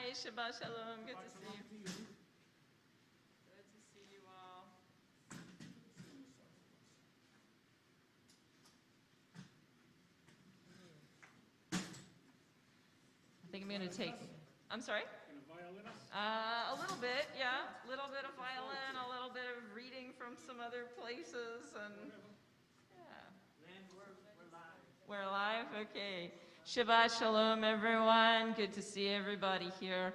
Hi, Shabbat Shalom. Good to see you. Good to see you all. I think I'm going to take. I'm sorry? A little bit, yeah. A little bit of violin, a little bit of reading from some other places, and yeah. We're live? Okay. Shabbat Shalom, everyone. Good to see everybody here.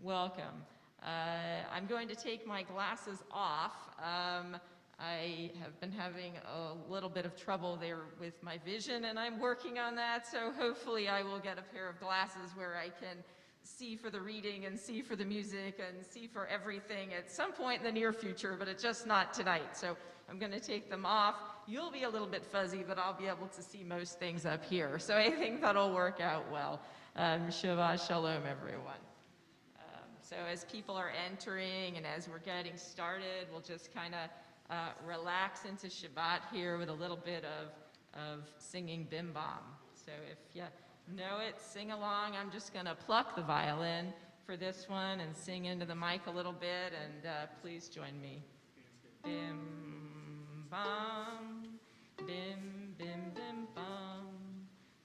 Welcome. I'm going to take my glasses off. I have been having a little bit of trouble there with my vision, and I'm working on that, so hopefully I will get a pair of glasses where I can see for the reading and see for the music and see for everything at some point in the near future, but it's just not tonight. So I'm going to take them off. You'll be a little bit fuzzy, but I'll be able to see most things up here. So I think that'll work out well. Shabbat Shalom, everyone. So as people are entering and as we're getting started, we'll just kind of relax into Shabbat here with a little bit of singing Bim Bam. So if you know it, sing along. I'm just going to pluck the violin for this one and sing into the mic a little bit, and please join me. Bim bam, bim bim bim bam,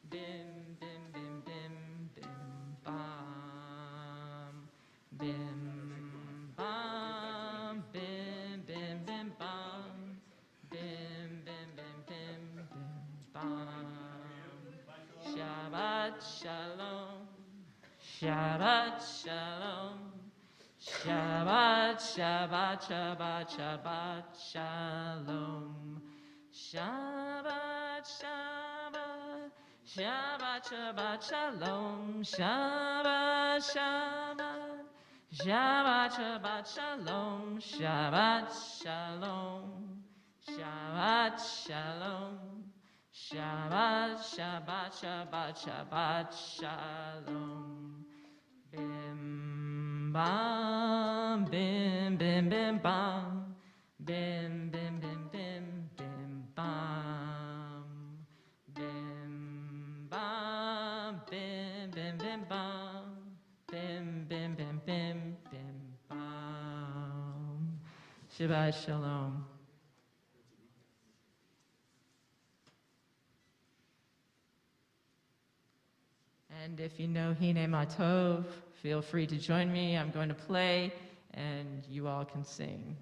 bim bim bim bim bim bam, bim bam, bim bim bim bam, bim bim bim bim bim bam. Shabbat Shalom, Shabbat Shalom, Shabbat, Shabbat, Shabbat, Shabbat Shalom, Shabbat, Shabbat, Shabbat, Shabbat Shalom, Shabbat, Shabbat, Shabbat, Shabbat Shalom, Shabbat Shalom, Shabbat Shalom. Shabbat, Shabbat, Shabbat, Shabbat, Shalom. Bim, bam, bim, bim, bim, bam. Bim, bim, bim, bim, bim, bam. Bim, bam, bim, bim, bim, bam. Bim, bim, bim, bim, bim, bam. Shabbat Shalom. And if you know Hine Matov, feel free to join me. I'm going to play, and you all can sing.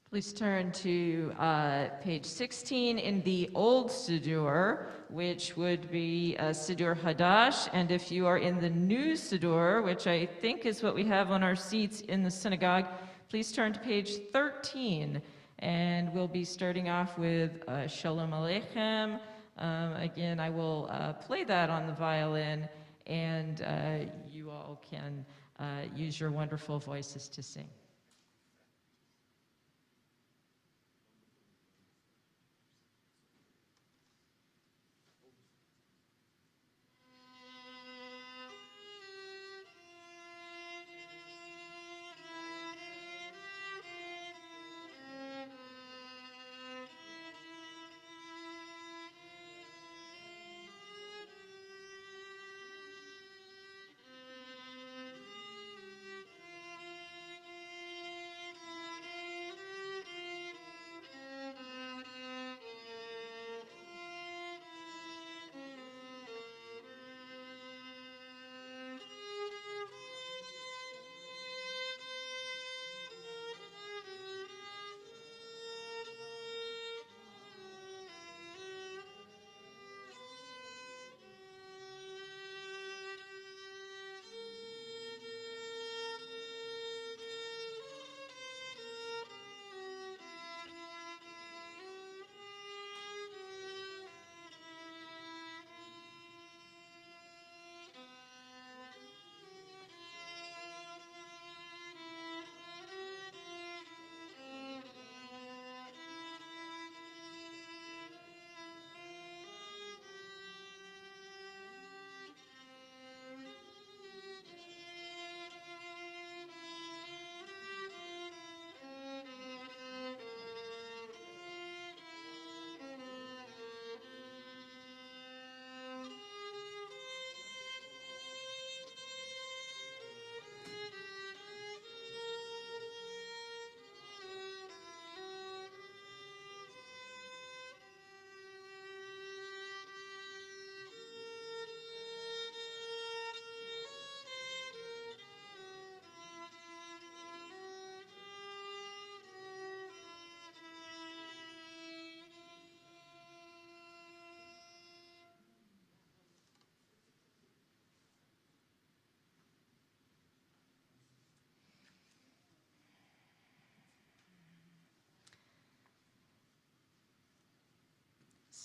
Please turn to page 16 in the old Siddur, which would be Siddur Hadash. And if you are in the new Siddur, which I think is what we have on our seats in the synagogue, please turn to page 13. And we'll be starting off with Shalom Aleichem. Again, I will play that on the violin, and you all can use your wonderful voices to sing.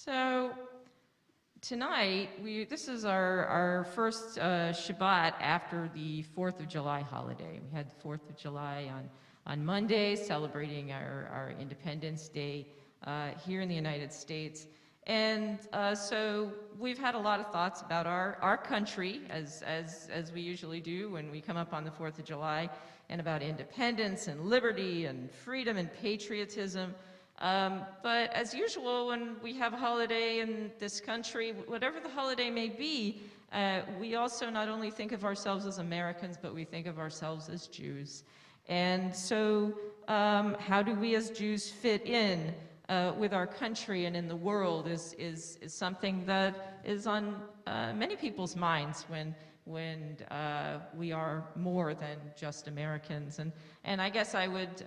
So tonight, this is our first Shabbat after the 4th of July holiday. We had the 4th of July on Monday, celebrating our Independence Day here in the United States. And so we've had a lot of thoughts about our country, as we usually do when we come up on the 4th of July, and about independence and liberty and freedom and patriotism. But as usual, when we have a holiday in this country, whatever the holiday may be, we also not only think of ourselves as Americans, but we think of ourselves as Jews. And so how do we as Jews fit in with our country and in the world is something that is on many people's minds when we are more than just Americans. And I guess I would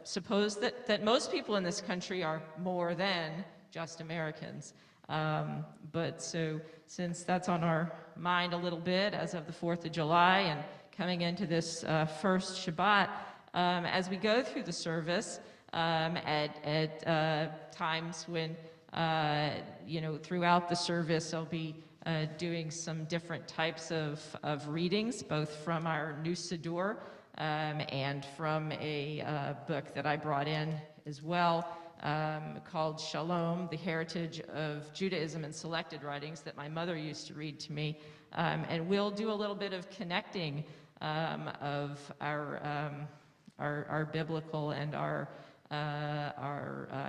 suppose that most people in this country are more than just Americans. But so since that's on our mind a little bit as of the 4th of July and coming into this first Shabbat, as we go through the service, at times when, throughout the service, I'll be doing some different types of readings, both from our new Siddur and from a book that I brought in as well, called Shalom, The Heritage of Judaism and Selected Writings, that my mother used to read to me. And we'll do a little bit of connecting of our biblical and our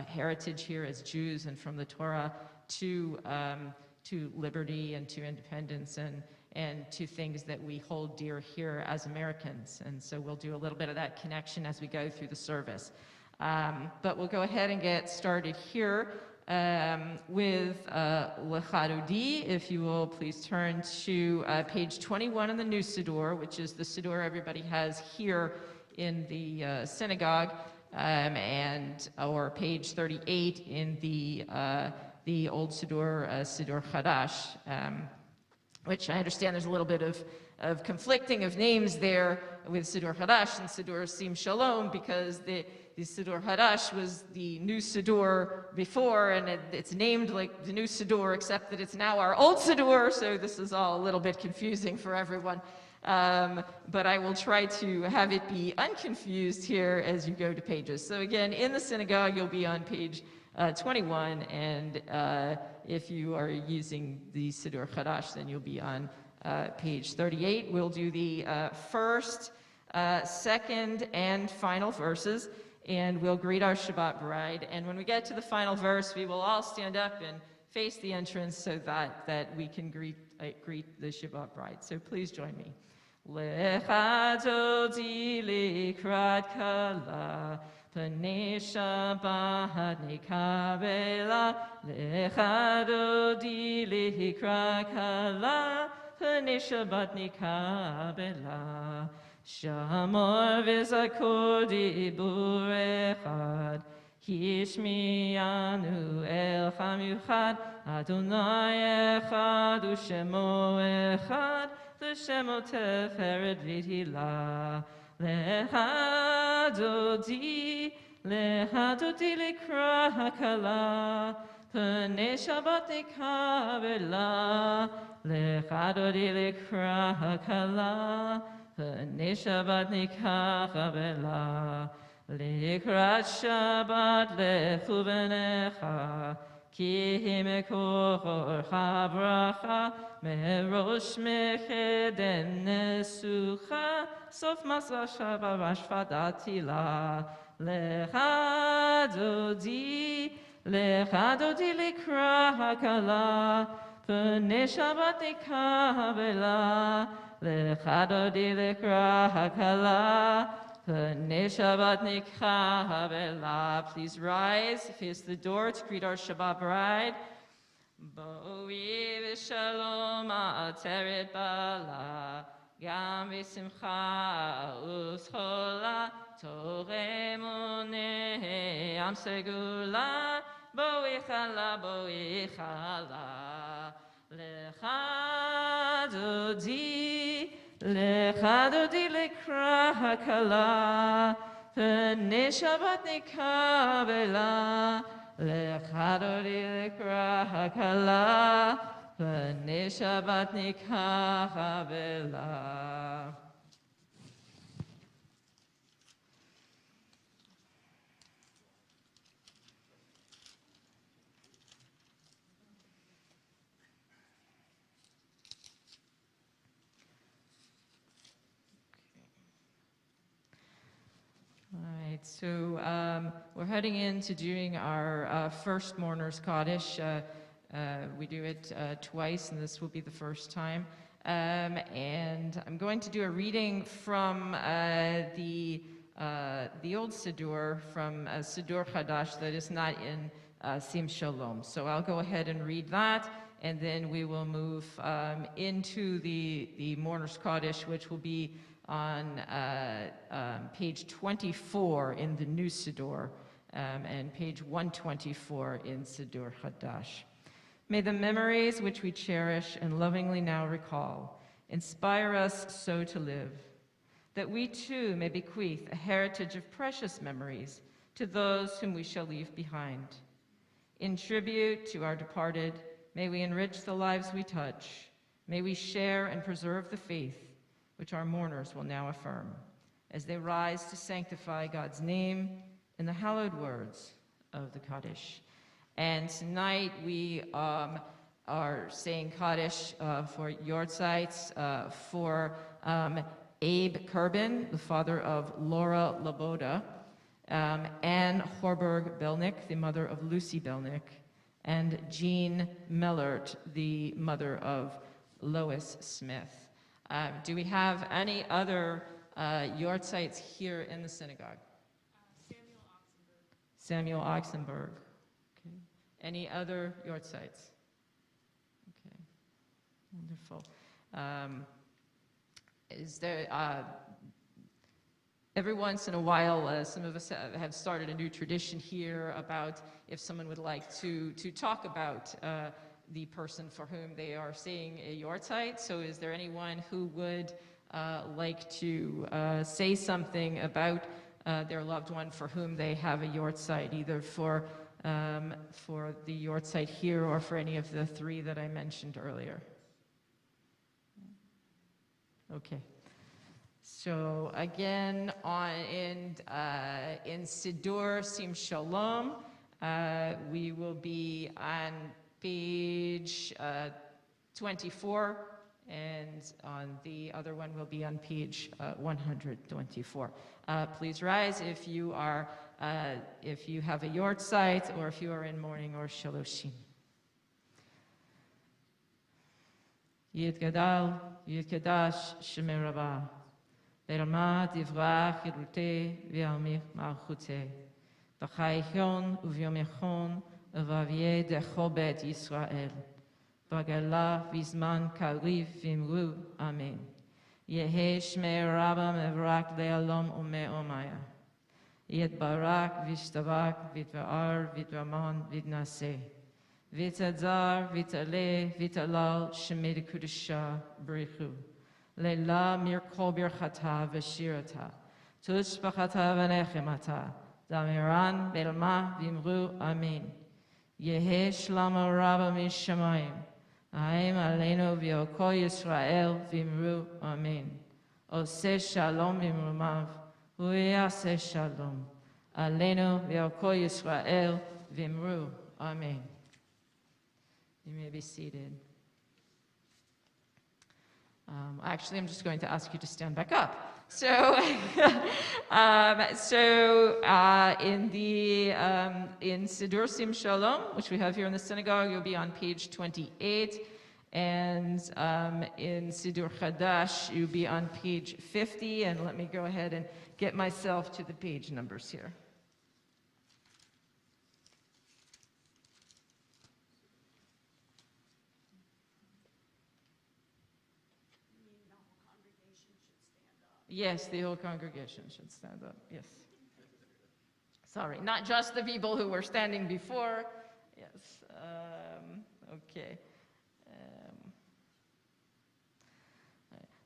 heritage here as Jews and from the Torah to liberty and to independence and to things that we hold dear here as Americans. And so we'll do a little bit of that connection as we go through the service. But we'll go ahead and get started here with Lechadodi. If you will please turn to page 21 in the new Siddur, which is the Siddur everybody has here in the synagogue, or page 38 in the old Siddur, Siddur Chadash, which I understand there's a little bit of conflicting of names there with Siddur Chadash and Siddur Sim Shalom, because the Siddur Chadash was the new Siddur before, and it's named like the new Siddur, except that it's now our old Siddur, so this is all a little bit confusing for everyone. But I will try to have it be unconfused here as you go to pages. So again, in the synagogue, you'll be on page 21, and if you are using the Siddur Chadash, then you'll be on page 38. We'll do the first, second, and final verses, and we'll greet our Shabbat bride. And when we get to the final verse, we will all stand up and face the entrance so that we can greet the Shabbat bride. So please join me. Lecha dodi likrat kala, Pnei Shabbat nikabela. Lecha dodi likrat kala, Pnei Shabbat nikabela. Shamor v'zakor dibur echad, Hishmianu el chamiuchad, Adonai echad u'shemo echad, L'shemo teferet v'tila. Lecha dodi likra hakala, Pnei Shabbat nikabela. Lecha dodi likra hakala, Pnei Shabbat nikabela. Likrat Shabbat lechu v'necha, Ki himekor bracha, Merosh mechedem nesucha, Sof masa Shabbat rashvadatila. Lecha dodi likra hakala, Pnei Shabbat nikabela. Lecha dodi likra hakala, Pnei Shabbat nikabela. Please rise, face the door to greet our Shabbat bride. Bo'i v'shalom ateret bala, Gam v'simcha u'schola, Toreh moneh am segula, Bo'i chala, bo'i chala. Lecha dodi likra hakala, P'nei Shabbat nikabela, lechadori lekra hakala, p'nei Shabbat nikabela. All right, so we're heading into doing our first Mourner's Kaddish. We do it twice, and this will be the first time. And I'm going to do a reading from the old Siddur, from Siddur Chadash, that is not in Sim Shalom. So I'll go ahead and read that, and then we will move into the Mourner's Kaddish, which will be on page 24 in the new Siddur, and page 124 in Siddur Chadash. May the memories which we cherish and lovingly now recall inspire us so to live, that we too may bequeath a heritage of precious memories to those whom we shall leave behind. In tribute to our departed, may we enrich the lives we touch. May we share and preserve the faith which our mourners will now affirm, as they rise to sanctify God's name in the hallowed words of the Kaddish. And tonight we are saying Kaddish for Yortzites, for Abe Kerbin, the father of Laura Laboda, Anne Horberg Belnick, the mother of Lucy Belnick, and Jean Mellert, the mother of Lois Smith. Do we have any other Yortzites here in the synagogue? Samuel Oxenberg. Okay. Any other Yortzites? Okay. Wonderful. Is there, every once in a while, some of us have started a new tradition here about if someone would like to talk about the person for whom they are saying a Yortzeit. So is there anyone who would like to say something about their loved one for whom they have a Yortzeit, either for the Yortzeit here or for any of the three that I mentioned earlier? Okay. So again, in Siddur Sim Shalom, we will be on page 24, and on the other one will be on page 124. Please rise if you have a Yortzeit, or if you are in mourning or shaloshim. Yitgadal, Yitgadash, Shemei Rabbah, Ve'rama divrach Yiruteh, Ve'amich Malchuteh, V'chaychon u'v'yomechon, V'avyeh decho bet Yisrael, V'gala v'zman kariv v'imru, Amen. Yehe Shmei Rabbah mevrak le'alom u'me'omaya. Yitbarak v'shtabak v'tva'ar v'tvaman v'tnaseh. V'tadzar v'taleh v'talal shemei kudusha b'richu. Le'la mirkol birchata v'shirata. Tush b'chata v'nechemata. Damiran v'elma v'imru, Amen. Yehe shlama rabba mishamayim. Aim aleinu v'yokol Yisrael v'imru, Amen. Oseh shalom v'imrumav. Hu'yaseh shalom. Aleinu v'yokol Yisrael v'imru, Amen. You may be seated. Actually, I'm just going to ask you to stand back up. So, in Siddur Sim Shalom, which we have here in the synagogue, you'll be on page 28, and in Siddur Chadash, you'll be on page 50. And let me go ahead and get myself to the page numbers here. Yes, the whole congregation should stand up, yes. Sorry, not just the people who were standing before. Yes, okay.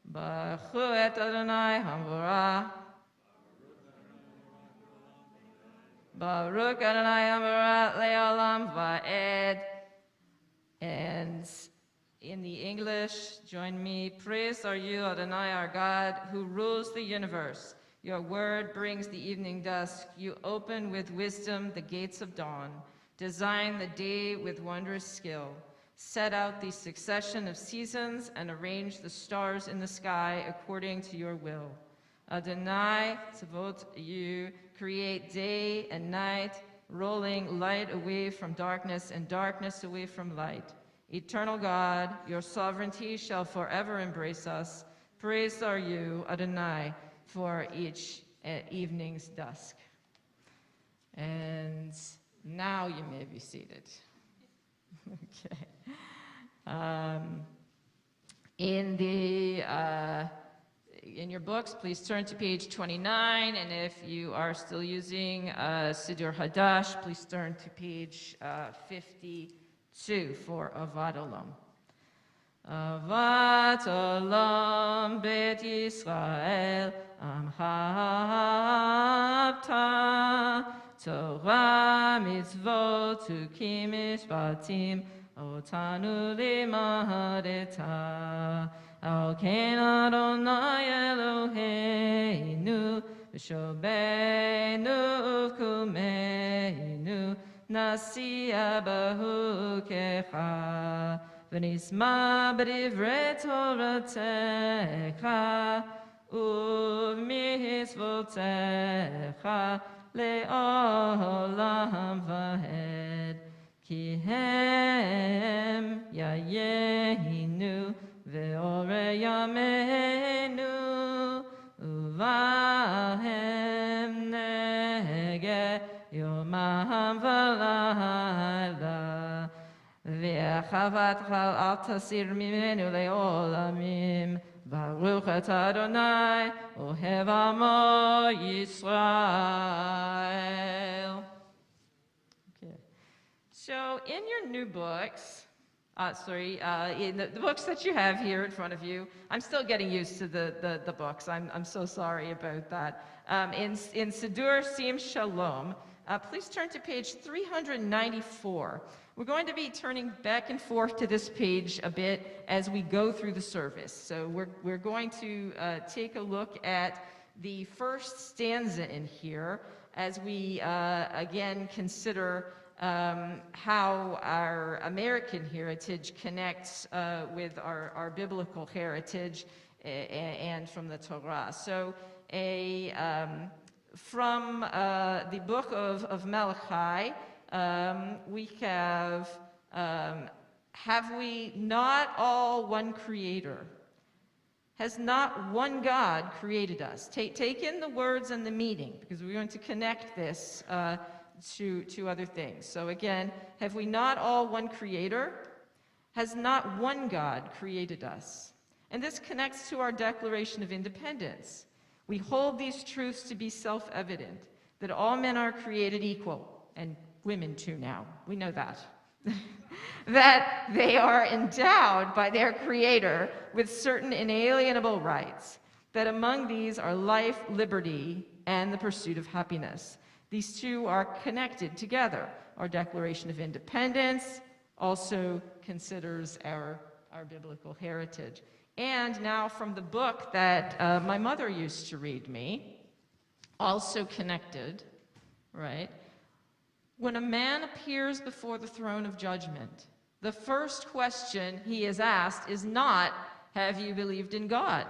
Baruch et Adonai Hamvorah. Baruch Adonai Amarat Leolam Va'ed. And in the English, join me. Praised are you, Adonai, our God, who rules the universe. Your word brings the evening dusk. You open with wisdom the gates of dawn. Design the day with wondrous skill. Set out the succession of seasons and arrange the stars in the sky according to your will. Adonai, Tzavot, you create day and night, rolling light away from darkness and darkness away from light. Eternal God, your sovereignty shall forever embrace us. Praised are you, Adonai, for each evening's dusk. And now you may be seated. Okay. In your books, please turn to page 29, and if you are still using Siddur Hadash, please turn to page 52 for Avad Olam. Avat Olam Bet Yisrael Amhavta Torah Mitzvot Tukim Mishpatim Otanu Limadeta Al Ken Adonai Eloheinu V'shobeinu Uvkumeinu Nasiya Bahukecha V'nisma b'divrei Toratecha Uv'mitzvotecha Le'olam v'ed Ki hem yayeinu Ve'ore yameinu Uvahem nege yomam v'layla Ve'achavatcha al tasir mimenu le'olamim Baruch atah Adonai ohev amo Yisrael. Okay. So in your new books, in the books that you have here in front of you, I'm still getting used to the books. I'm so sorry about that. In Siddur Sim Shalom, please turn to page 394. We're going to be turning back and forth to this page a bit as we go through the service. So we're going to take a look at the first stanza in here as we again consider how our American heritage connects with our biblical heritage and from the Torah. So from the book of Malachi, we have we not all one creator? Has not one God created us? Take in the words and the meaning, because we're going to connect this to other things. So again, have we not all one creator? Has not one God created us? And this connects to our Declaration of Independence. We hold these truths to be self-evident, that all men are created equal, and women too now, we know that. That they are endowed by their Creator with certain inalienable rights, that among these are life, liberty, and the pursuit of happiness. These two are connected together. Our Declaration of Independence also considers our biblical heritage. And now from the book that my mother used to read me, also connected, right? When a man appears before the throne of judgment, the first question he is asked is not, have you believed in God?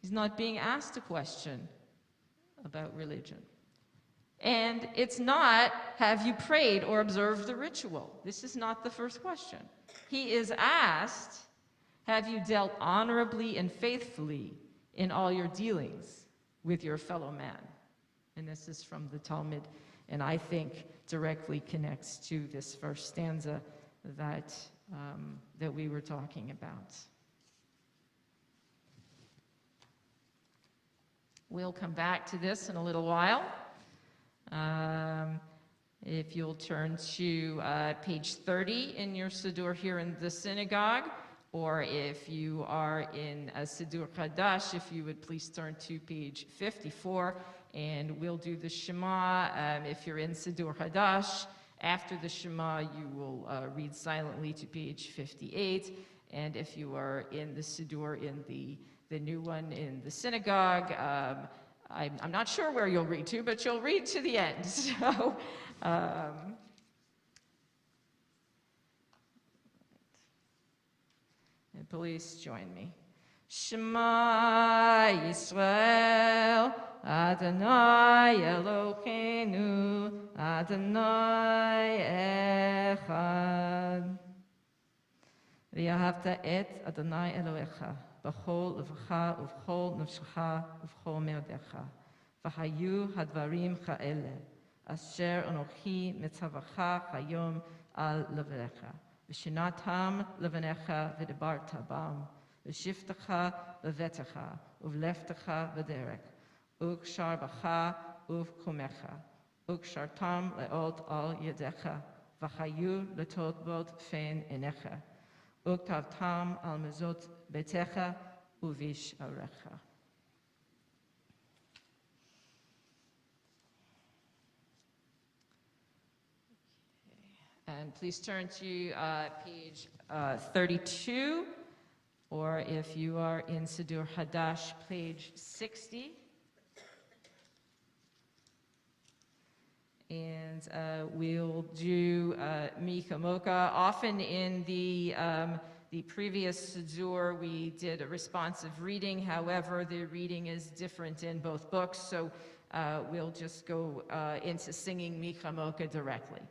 He's not being asked a question about religion. And it's not, have you prayed or observed the ritual? This is not the first question. He is asked, have you dealt honorably and faithfully in all your dealings with your fellow man? And this is from the Talmud, and I think directly connects to this first stanza that we were talking about. We'll come back to this in a little while. If you'll turn to page 30 in your Siddur here in the synagogue, or if you are in a Siddur Chadash, if you would please turn to page 54. and we'll do the Shema. If you're in Siddur Hadash, after the Shema, you will read silently to page 58. And if you are in the Siddur, in the new one in the synagogue, I'm not sure where you'll read to, but you'll read to the end. So, and please join me. Shema Yisrael, Adonai Eloheinu, Adonai Echad. V'ahavta et Adonai Elohecha, b'chol levacha uv'chol nefshecha uv'chol meodecha. V'hayu hadvarim cha'ele, asher anochi mitzavacha hayom al levanecha. V'shinatam levanecha v'debarta bam. V'shiftecha v'vetecha, uv'leftecha v'derek. Ukshar bacha uv'kumecha. Ukshartam le'ot al yedecha. V'hayu letotbot fein enecha. Uktavtam al mezot betecha uvish arecha. And please turn to page 32, or if you are in Siddur Hadash, page 60. And we'll do Micha Mocha. Often in the previous Siddur, we did a responsive reading. However, the reading is different in both books, so we'll just go into singing Micha Mocha directly.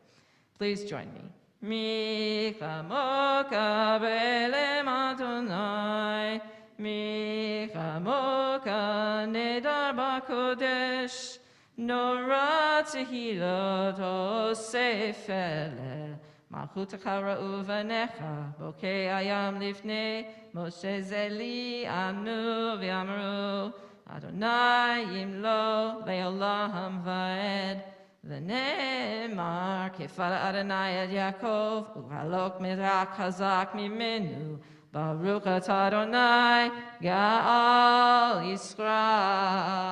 Please join me. Micha Mocha B'Elem Adonai, Micha Mocha Nedar B'Kodesh, Nora Tehilot Osefele, Malchutecha Ra'u V'necha, Bokei Ayam Lifnei, Moshe Zeli Amnu V'Amru, Adonai Yimlo Ve'olam Va'ed, V'ne'emar Kefal Adonai Ad Yaakov, U'halok Mirak Hazak Mimenu, Baruch Atah Adonai Ga'al Yisrael.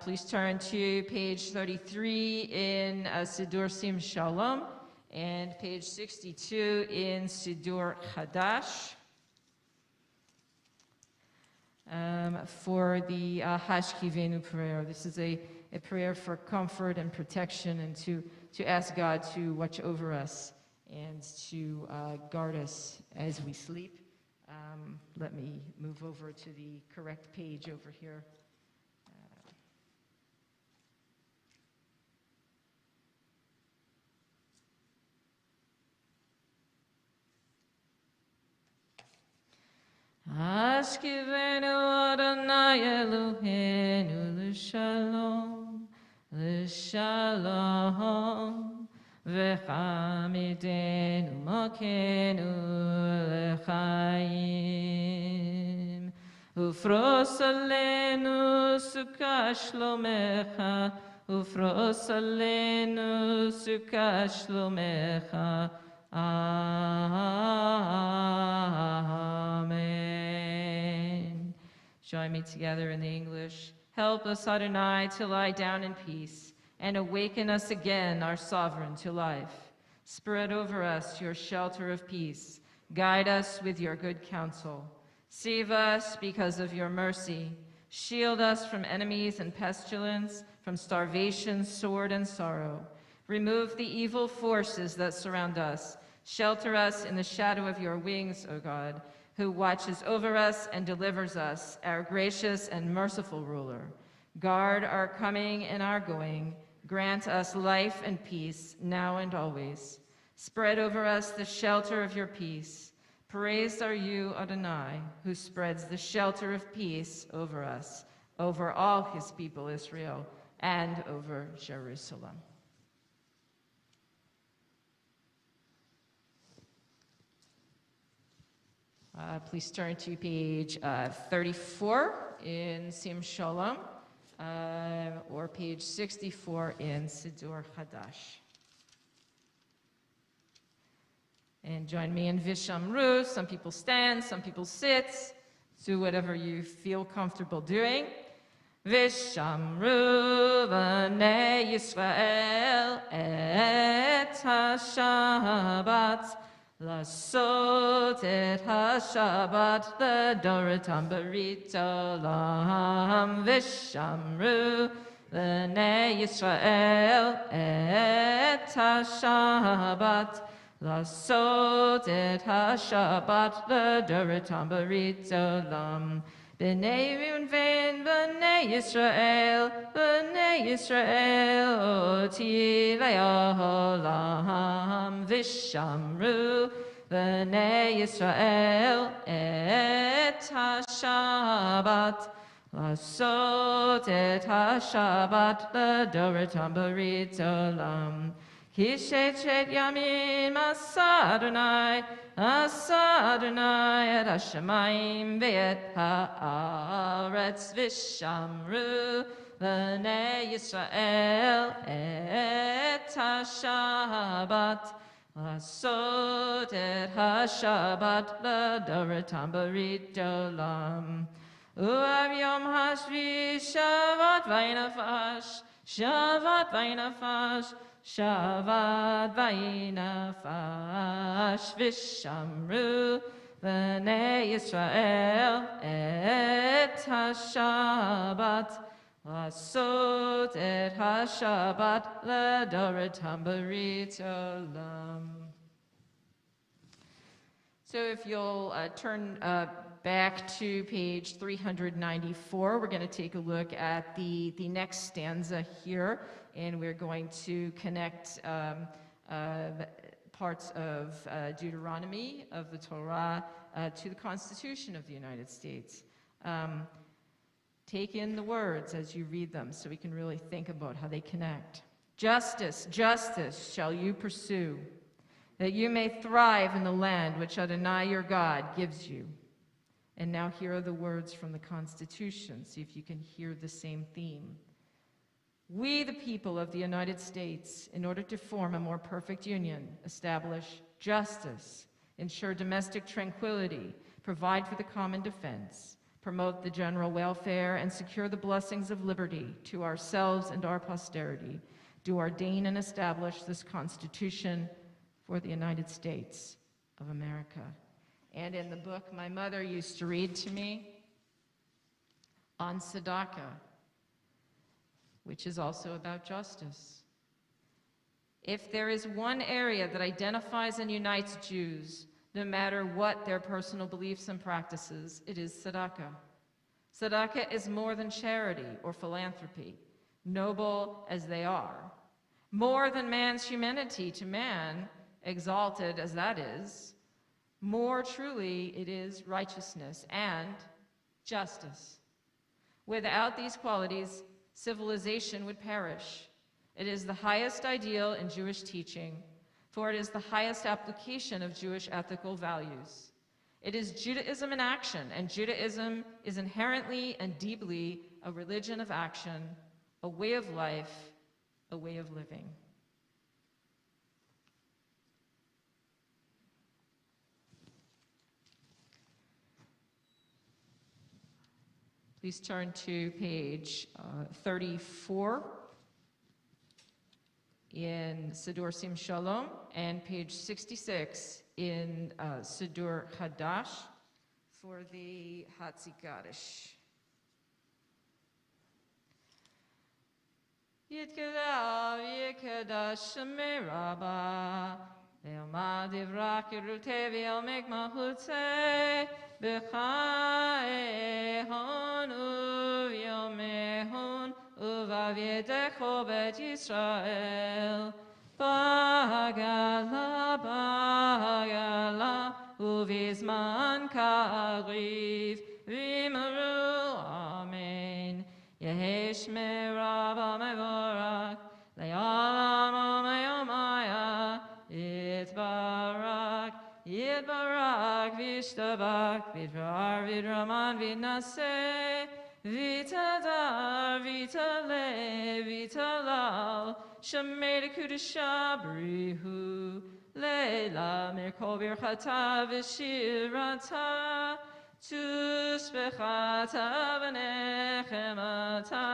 Please turn to page 33 in Siddur Sim Shalom and page 62 in Siddur Hadash. For the Hashkivenu prayer, this is a prayer for comfort and protection, and to ask God to watch over us and to guard us as we sleep. Let me move over to the correct page over here. Ashkivenu Adonai Eloheinu l'shalom, l'shalom, v'chamidenu makenu l'chaim, ufros alenu sukkah shlomecha, ufros alenu sukkah shlomecha, Amen. Join me together in the English. Help us, Adonai, to lie down in peace, and awaken us again, our sovereign, to life. Spread over us your shelter of peace. Guide us with your good counsel. Save us because of your mercy. Shield us from enemies and pestilence, from starvation, sword, and sorrow. Remove the evil forces that surround us. Shelter us in the shadow of your wings, O God, who watches over us and delivers us, our gracious and merciful ruler. Guard our coming and our going. Grant us life and peace, now and always. Spread over us the shelter of your peace. Praised are you, Adonai, who spreads the shelter of peace over us, over all his people, Israel, and over Jerusalem. Please turn to page 34 in Sim Shalom, or page 64 in Siddur Hadash. And join me in Vishamru. Some people stand, some people sit. Do whatever you feel comfortable doing. Vishamru b'nei Yisrael et ha-Shabbat, Lasot et ha-Shabbat l'doratam berit olam. Vishamru b'nei Yisrael et ha-Shabbat, Lasot et ha-Shabbat l'doratam berit olam. B'nei Reuven, b'nei Yisrael, oti le'olam. Vishamru b'nei Yisrael et ha-Shabbat, Lasot et ha-Shabbat l'doratam berit olam. Kishet yamim asa Adonai et hashamayim ve'et haaretz. Vishamru b'nei Yisrael et ha-Shabbat, Lasot et ha-Shabbat l'doratam berit olam. U'av yom hashvi Shabbat v'inafash, Shabbat v'inafash, Shabbat v'inafash. Vishamru b'nei Yisrael et ha-Shabbat, Lasot et ha-Shabbat l'doratam berit olam. So if you'll turn back to page 394, we're going to take a look at the next stanza here, and we're going to connect parts of Deuteronomy, of the Torah, to the Constitution of the United States. Take in the words as you read them so we can really think about how they connect. Justice, justice shall you pursue, that you may thrive in the land which Adonai your God gives you. And now here are the words from the Constitution. See if you can hear the same theme. We, the people of the United States, in order to form a more perfect union, establish justice, ensure domestic tranquility, provide for the common defense, promote the general welfare, and secure the blessings of liberty to ourselves and our posterity, do ordain and establish this Constitution for the United States of America. And in the book my mother used to read to me on tzedakah, which is also about justice. If there is one area that identifies and unites Jews, no matter what their personal beliefs and practices, it is tzedakah. Tzedakah is more than charity or philanthropy, noble as they are. More than man's humanity to man, exalted as that is, more truly it is righteousness and justice. Without these qualities, civilization would perish. It is the highest ideal in Jewish teaching, for it is the highest application of Jewish ethical values. It is Judaism in action, and Judaism is inherently and deeply a religion of action, a way of life, a way of living. Please turn to page 34 in Siddur Sim Shalom and page 66 in Siddur Hadash for the Hatzikadish. Yitkadav Yikadash Shemirabah Le'omad Ivrak Yerute V'yelmek Mahutze B'chayehon U'vyomehon U'vavyedecho Bet Yisrael Bagala Bagala U'vizman Kagriv V'yimaru Amen Yehesh Merabah Mevorak Le'alam Omeomaya Yitbarak Yitbarak Vishtabak Vidrar Vidraman Vidnaseh Vitadar Vitale Vitalal Shemeda Kudasha Brihu Leila Merkol Birchata Vishirata Tuspechata v'nechemata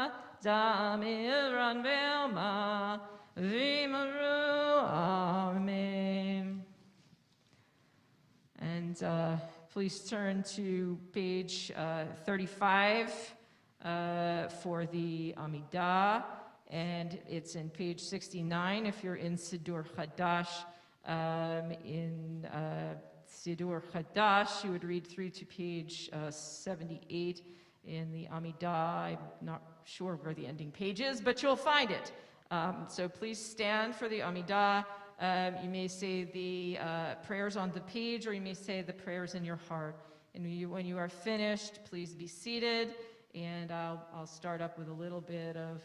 damiran ve'alma v'imru amen. And please turn to page 35 for the Amidah, and it's in page 69 if you're in Siddur Chadash. In Siddur Chadash, you would read through to page 78 in the Amidah. I'm not sure where the ending page is, but you'll find it. So please stand for the Amidah. You may say the prayers on the page, or you may say the prayers in your heart. And when you are finished, please be seated, and I'll start up with a little bit of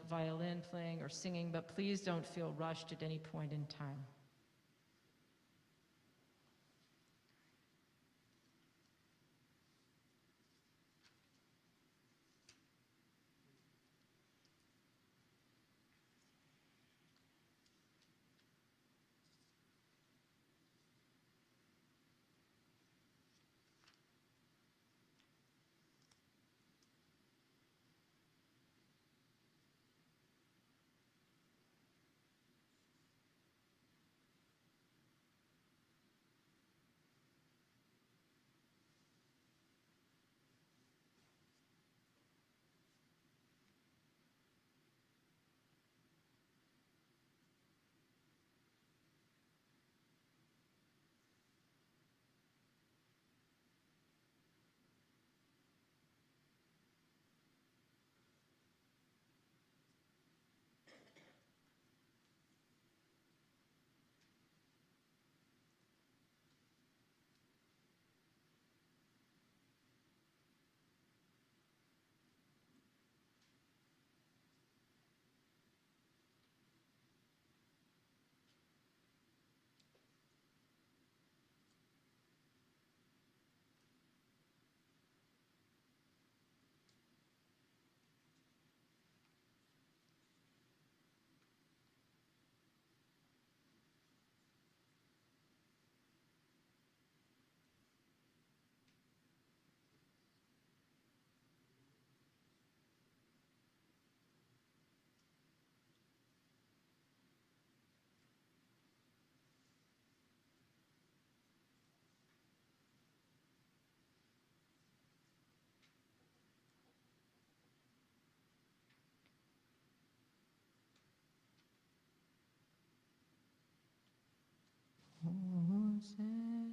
violin playing or singing, but please don't feel rushed at any point in time.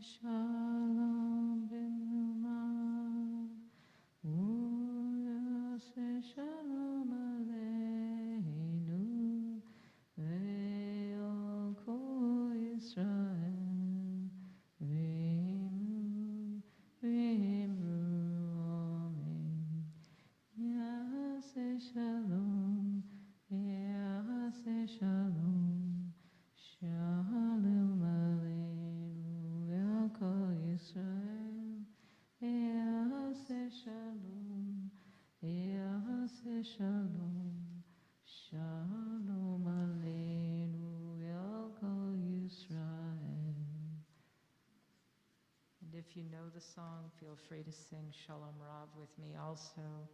Shalom b'numa, shalom aleinu, ve'al kol Yisrael, v'imru amen. Yaseh shalom, yaseh shalom, shalom aleinu ve'al kol Yisrael, yaseh shalom, yaseh shalom, shalom aleinu ve'al kol Yisrael. And if you know the song, feel free to sing Shalom Rav with me also.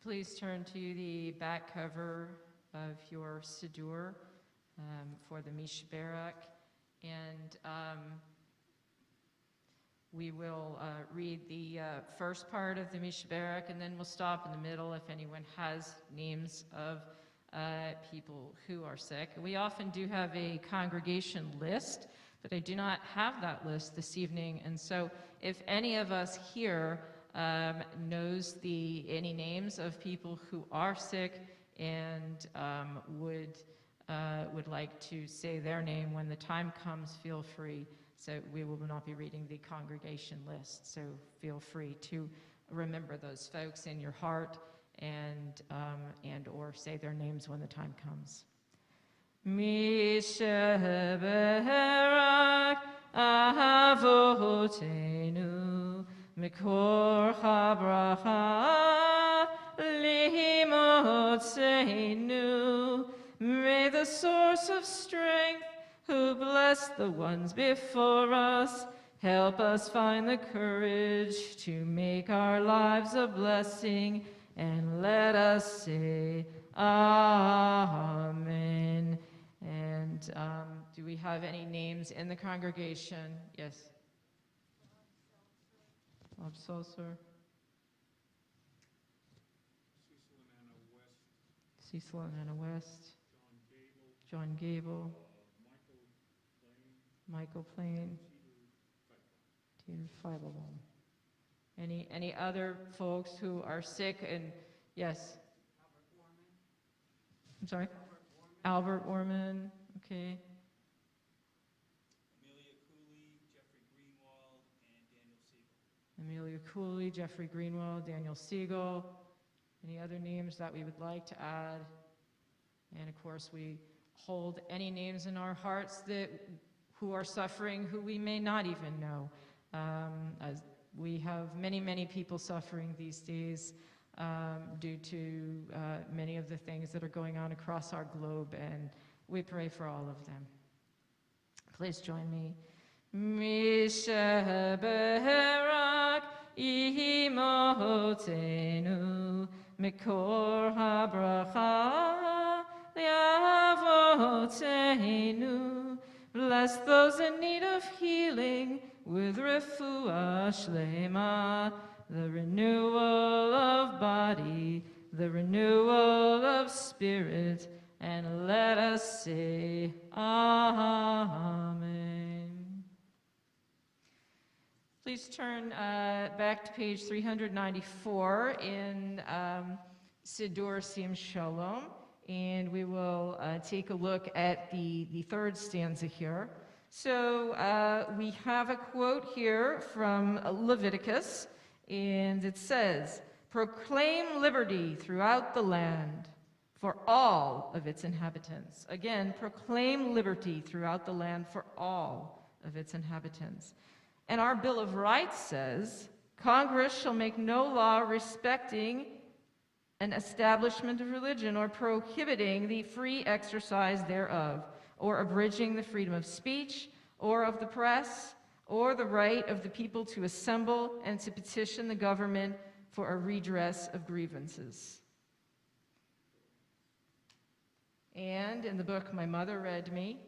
Please turn to the back cover of your Siddur for the Mishberak, and we will read the first part of the Mishberak, and then we'll stop in the middle if anyone has names of people who are sick. We often do have a congregation list, but I do not have that list this evening, and so if any of us here knows any names of people who are sick and would like to say their name when the time comes, feel free. So we will not be reading the congregation list, so feel free to remember those folks in your heart and or say their names when the time comes. Misheberak avotenu mikor habracha limotzenu. May the source of strength, who blessed the ones before us, help us find the courage to make our lives a blessing, and let us say Amen. And do we have any names in the congregation? Yes. Bob Seltzer. Cecil and Anna West. John Gable. Michael Plain. Peter Feibelbaum. Any other folks who are sick and yes? I'm sorry? Albert Orman. Okay. Amelia Cooley, Jeffrey Greenwald, Daniel Siegel. Any other names that we would like to add? And of course, we hold any names in our hearts who are suffering, who we may not even know. As we have many, many people suffering these days due to many of the things that are going on across our globe, and we pray for all of them. Please join me. Misheberak imotenu mikor habracha liavotenu. Bless those in need of healing with refuah shlema, the renewal of body, the renewal of spirit, and let us say Amen. Please turn back to page 394 in Siddur Sim Shalom, and we will take a look at the third stanza here. So we have a quote here from Leviticus, and it says, "Proclaim liberty throughout the land for all of its inhabitants." Again, proclaim liberty throughout the land for all of its inhabitants. And our Bill of Rights says, Congress shall make no law respecting an establishment of religion or prohibiting the free exercise thereof, or abridging the freedom of speech or of the press, or the right of the people to assemble and to petition the government for a redress of grievances. And in the book my mother read me,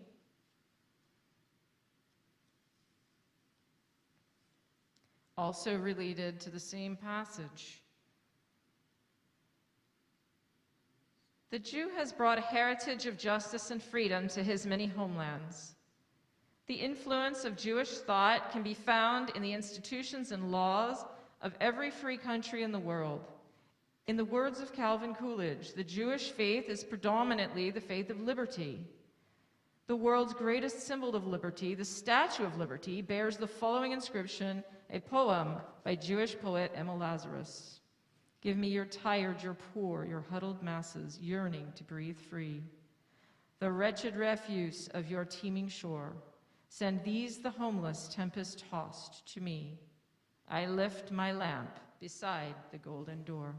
also related to the same passage, the Jew has brought a heritage of justice and freedom to his many homelands. The influence of Jewish thought can be found in the institutions and laws of every free country in the world. In the words of Calvin Coolidge, the Jewish faith is predominantly the faith of liberty. The world's greatest symbol of liberty, the Statue of Liberty, bears the following inscription, a poem by Jewish poet Emma Lazarus. "Give me your tired, your poor, your huddled masses, yearning to breathe free. The wretched refuse of your teeming shore, send these, the homeless, tempest-tossed, to me. I lift my lamp beside the golden door."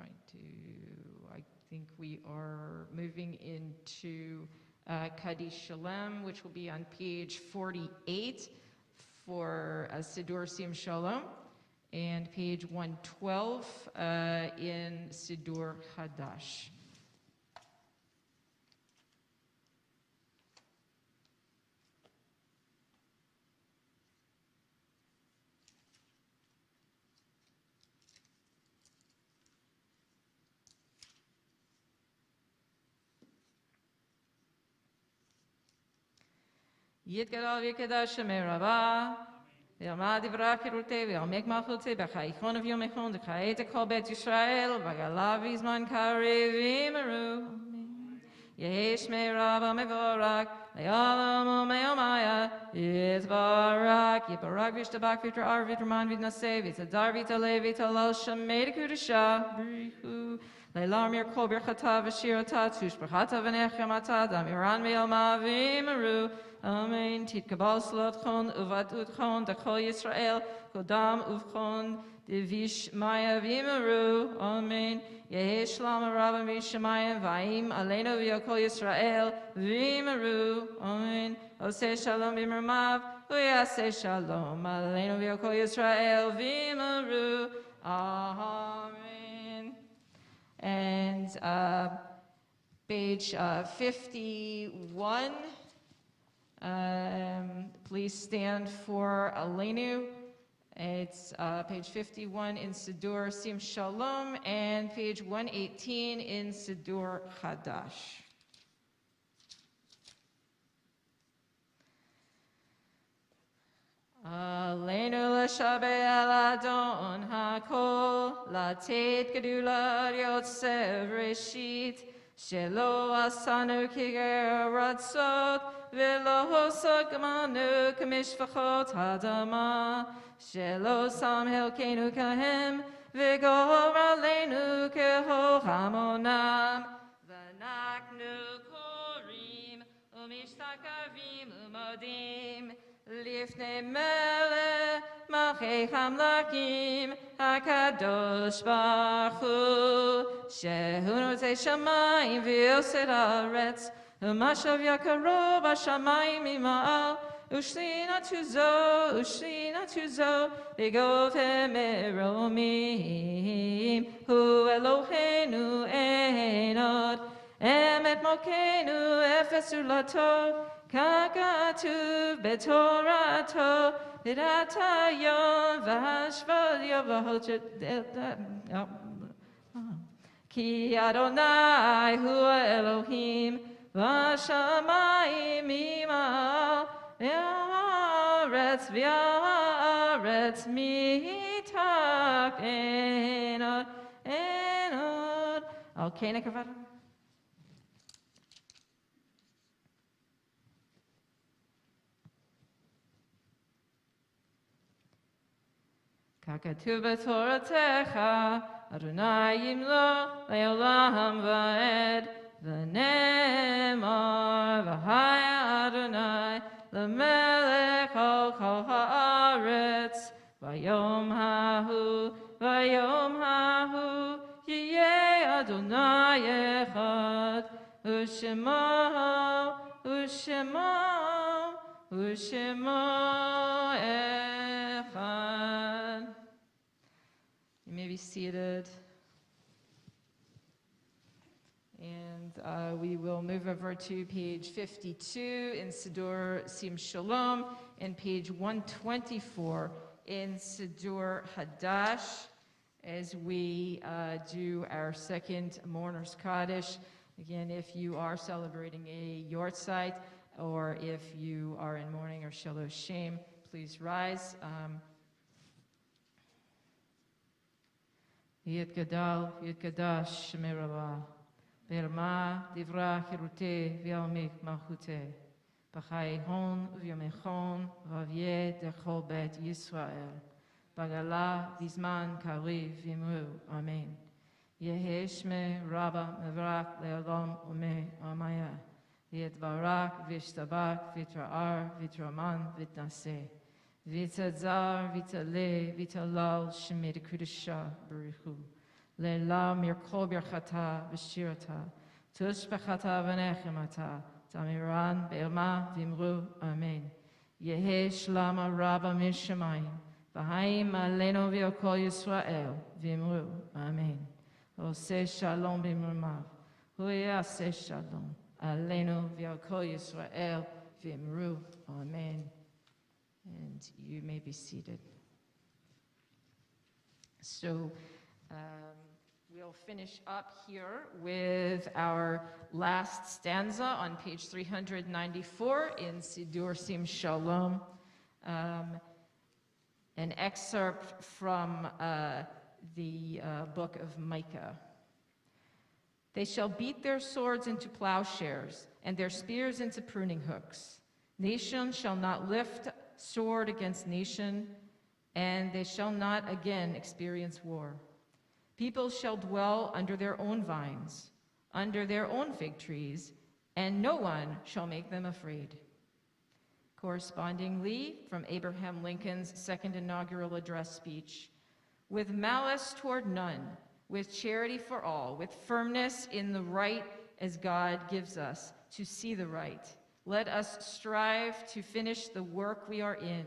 I think we are moving into Kaddish Shalom, which will be on page 48 for Siddur Sim Shalom, and page 112 in Siddur Hadash. Yitgadal Yikadash Merava, Yamadi Brakirulte, Yamek Machote, Bachaichon of Yomechon, the Kaeta Kolbet Israel, Bagalavis Man Karevimaru, Yesh Merava Mevorak, Lealam Meomaya, Yizbarak, Yibarak Vishtabak Vitra Arvitraman Vidnase, Vita Darvita Levita Lal Shamed Kudisha, Brihu. Leilamir Kobir Chata Vashirata, Tushbachata Venechamata, Damiran Meelma Vimaru, Amen. Tit Kabal Slotchon, Uvadutchon, Dakol Yisrael, Kodam Uvchon, Divish Maya Vimaru, Amen. Yehesh Shlama Rabba Mishamayim, Vaim, Aleno Vyokol Yisrael, Vimaru, Amen. Ose Shalom Vimermav, Uyase Shalom, Aleno Vyokol Yisrael, Vimaru, Amen. And page 51, please stand for Aleinu. It's page 51 in Siddur Sim Shalom and page 118 in Siddur Hadash. Aleinu l'shabe el Adon hakol, latet gedula yotzev reshit, shelo asanu kiger ratzot, velo hosok manu kamishvachot hadama, shelo sam helkenu kahem, vigor aleinu keho hamonam, vanaknu korim, umishtakavim umodim, Lifnei Melech Malchei Hamlakim HaKadosh Baruch Hu Shehu Notei Shamayim V'Yosed Haaretz U'Mashav Yakarov HaShamayim Mima'al U'Shlina Tuzo V'Gov Meromim Hu Eloheinu Ein Od Emet Mokenu Efes Ulato Kakatuv betorato vidatayon v'hashvalyo v'holchet Ki Adonai hu Elohim v'shamayim imal v'aretz mitak enod Okay, nekavada. Kakatuv b'toratecha, Adonai yimlo le'olam va'ed, v'nemar v'haya Adonai, l'melech al kol ha'aretz, v'yom hahu, yiyeh Adonai echad, u'shemo echad. You may be seated. And we will move over to page 52 in Siddur Sim Shalom and page 124 in Siddur Hadash as we do our second Mourner's Kaddish. Again, if you are celebrating a yortzeit or if you are in mourning or Shalosh Shem, please rise. Yitgadash Merava, Verma Divra Hirute, Vialmik Malchute, Bachai-hon, Viamechon, Vavye Dechol Bet Yisrael, Bagala Vizman Kariv Vimru, Amen. Yeheshme Rabba Mevrak Le'olam Ume Amaya, Yetbarak Vishtabak Vitra'ar Vitraman Vitnase, Vitazar Vitale Vitalal Shemid Kudisha Barichu, Le'lam Yerkol Birchata V'shirata, Tushbechata V'nechemata, Tamiran Be'elma V'imru, Amen. Yehe Shlama Rabba Mishamayim, V'haim Aleinu V'yokol Yisrael, V'imru, Amen. Oseh Shalom B'imrumav, Huyaseh Shalom, Aleinu V'yokol Yisrael, V'imru, Amen. And you may be seated. So we'll finish up here with our last stanza on page 394 in Sidur Sim Shalom, an excerpt from the book of Micah. They shall beat their swords into plowshares and their spears into pruning hooks. Nation shall not lift sword against nation, and they shall not again experience war. People shall dwell under their own vines, under their own fig trees, and no one shall make them afraid. Correspondingly, from Abraham Lincoln's second inaugural address speech, with malice toward none, with charity for all, with firmness in the right as God gives us to see the right, let us strive to finish the work we are in,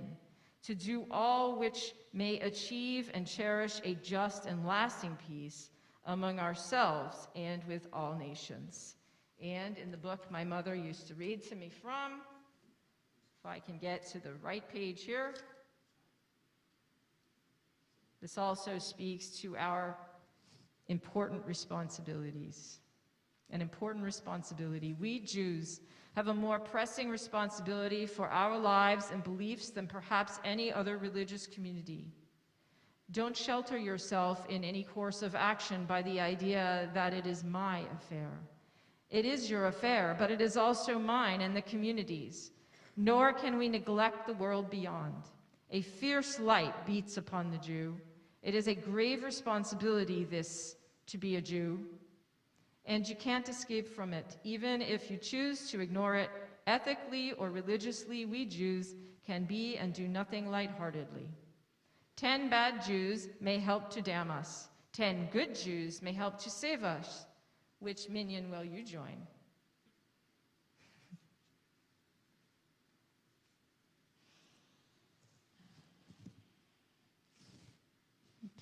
to do all which may achieve and cherish a just and lasting peace among ourselves and with all nations. And in the book my mother used to read to me from, if I can get to the right page here, this also speaks to our important responsibilities. An important responsibility. We Jews have a more pressing responsibility for our lives and beliefs than perhaps any other religious community. Don't shelter yourself in any course of action by the idea that it is my affair. It is your affair, but it is also mine and the community's. Nor can we neglect the world beyond. A fierce light beats upon the Jew. It is a grave responsibility, this, to be a Jew. And you can't escape from it. Even if you choose to ignore it, ethically or religiously, we Jews can be and do nothing lightheartedly. 10 bad Jews may help to damn us. 10 good Jews may help to save us. Which minion will you join?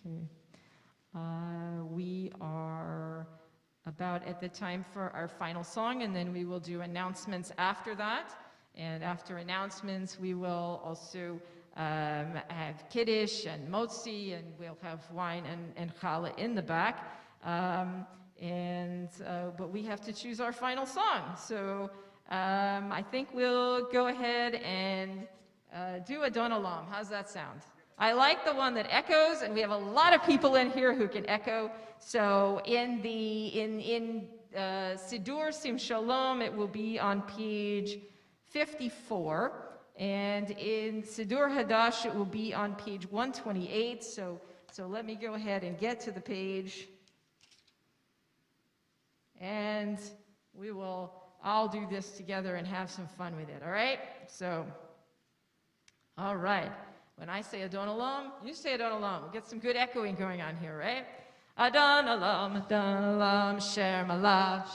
Okay. We are about at the time for our final song, and then we will do announcements after that. And after announcements, we will also have Kiddush and Motzi, and we'll have wine and challah in the back. But we have to choose our final song. So I think we'll go ahead and do Adon Olam. How's that sound? I like the one that echoes, and we have a lot of people in here who can echo. So in Sidur Sim Shalom, it will be on page 54, and in Sidur Hadash, it will be on page 128. So let me go ahead and get to the page, and I'll do this together and have some fun with it. All right? So, all right. When I say Adon Olam, you say Adon Olam. We'll get some good echoing going on here, right? Adon Olam, Sher Malah,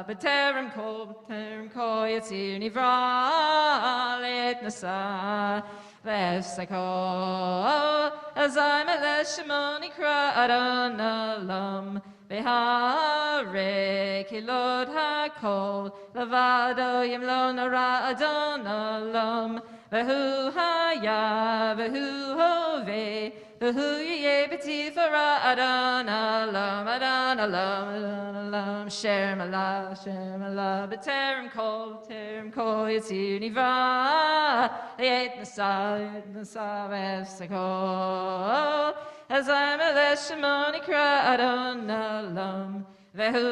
B'terem Kol, Yitzir Nivra, Let Nasa, V'Efsako, Azai Melech Shemon Ikra, Adon Olam, V'Hare Kilod HaKol, Lavado Yimlo Nara, Adon Olam, V'hu haya, v'hu hove, v'hu yeh b'tifara, Adon Olam, Adon Olam, Adon Olam, Sher Malah, B'terem Kol, Yitzir Nivra, Yet Nasa, V'Efsako, Azai Melech Shemon Ikra, Adon Olam, V'hu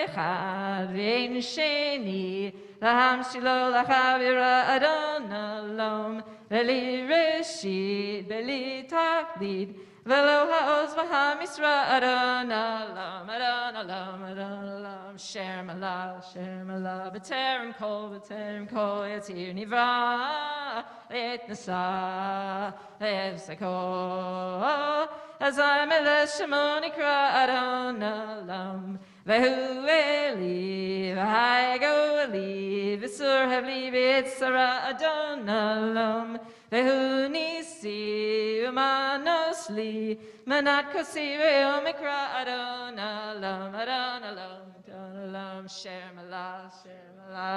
echad, v'ein sheni, Laham shilo lachavira Adon Olam, Veli reshit, Veli tachlid, Velo ha'oz v'ha'misra Adon Olam, Adon Olam, Adon Olam, Sher Malah, B'terem Kol, Yitzir Nivra, Let Nasa, V'Efsako, Azai Melesh Shimon Ikra Adon Olam. Vehu Eli, V'haigo Eli, V'sur Hevli B'yitzara Adon Olam. Vehu Nisi, Umanos Li, Manat Kosi Ve'om Ikra Adon Olam, Adon Olam, Adon Olam, Sher Malah,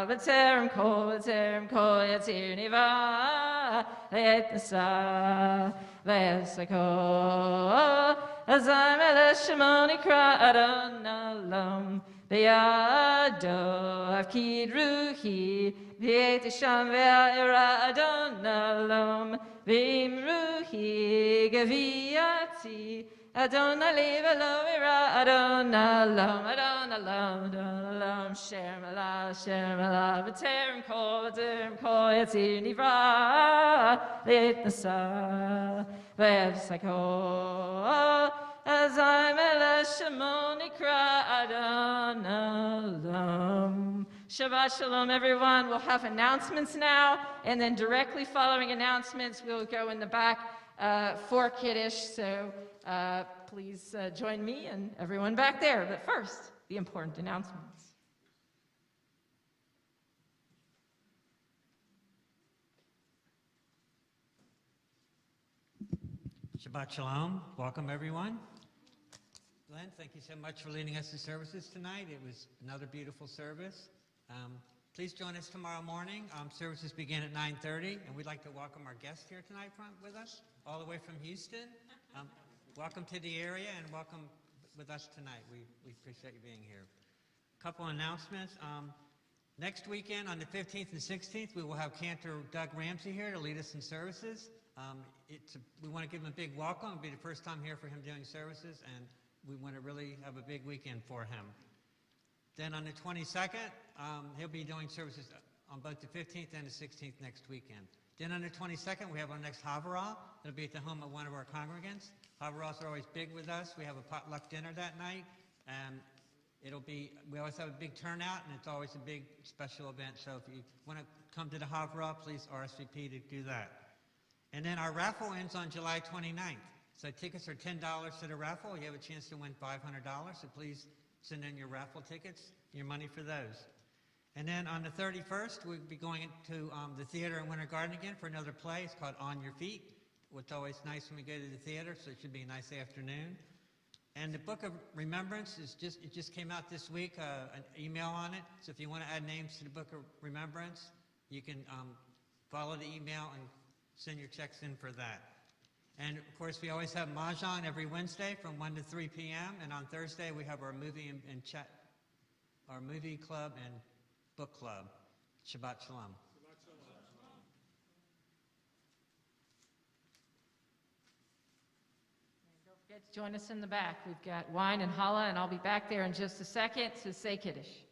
V'terem Ko, Yatir Niva, V'et Nasa, V'esako, Azai Melesh Shimon Ikra Adon Olam, V'yado Avkid Ruhi, V'et Isham Ve'ira Adon Olam, V'im Ruhi Gaviyati, Adon Ali V'lo Ira Adon Olam, Adon Olam, Adon Olam, Sher Malah, V'terem Ko, Yatir Nivra, V'et Nasa, V'esako, Azai Melesh Shimon Ikra Adon Olam. Shabbat Shalom, everyone. We'll have announcements now, and then directly following announcements, we'll go in the back for Kiddush. So please join me and everyone back there. But first, the important announcements. Shabbat Shalom. Welcome, everyone. Glenn, thank you so much for leading us to services tonight. It was another beautiful service. Please join us tomorrow morning. Services begin at 9:30, and we'd like to welcome our guest here tonight with us, all the way from Houston. Welcome to the area, and welcome with us tonight. We appreciate you being here. A couple announcements. Next weekend, on the 15th and 16th, we will have Cantor Doug Ramsey here to lead us in services. We want to give him a big welcome. It'll be the first time here for him doing services, and we want to really have a big weekend for him. Then on the 22nd, he'll be doing services on both the 15th and the 16th next weekend. Then on the 22nd, we have our next Havarah. It'll be at the home of one of our congregants. Havarahs are always big with us. We have a potluck dinner that night. We always have a big turnout, and it's always a big special event. So if you want to come to the Havarah, please RSVP to do that. And then our raffle ends on July 29th. So tickets are $10 to the raffle. You have a chance to win $500. So please send in your raffle tickets, your money for those. And then on the 31st, we'll be going to the theater in Winter Garden again for another play. It's called On Your Feet. It's always nice when we go to the theater, so it should be a nice afternoon. And the Book of Remembrance it just came out this week, an email on it. So if you want to add names to the Book of Remembrance, you can follow the email and send your checks in for that. And of course, we always have Mahjong every Wednesday from 1 to 3 p.m. And on Thursday, we have our movie and chat, our movie club and book club. Shabbat Shalom. Don't forget to join us in the back. We've got wine and challah, and I'll be back there in just a second to say Kiddush.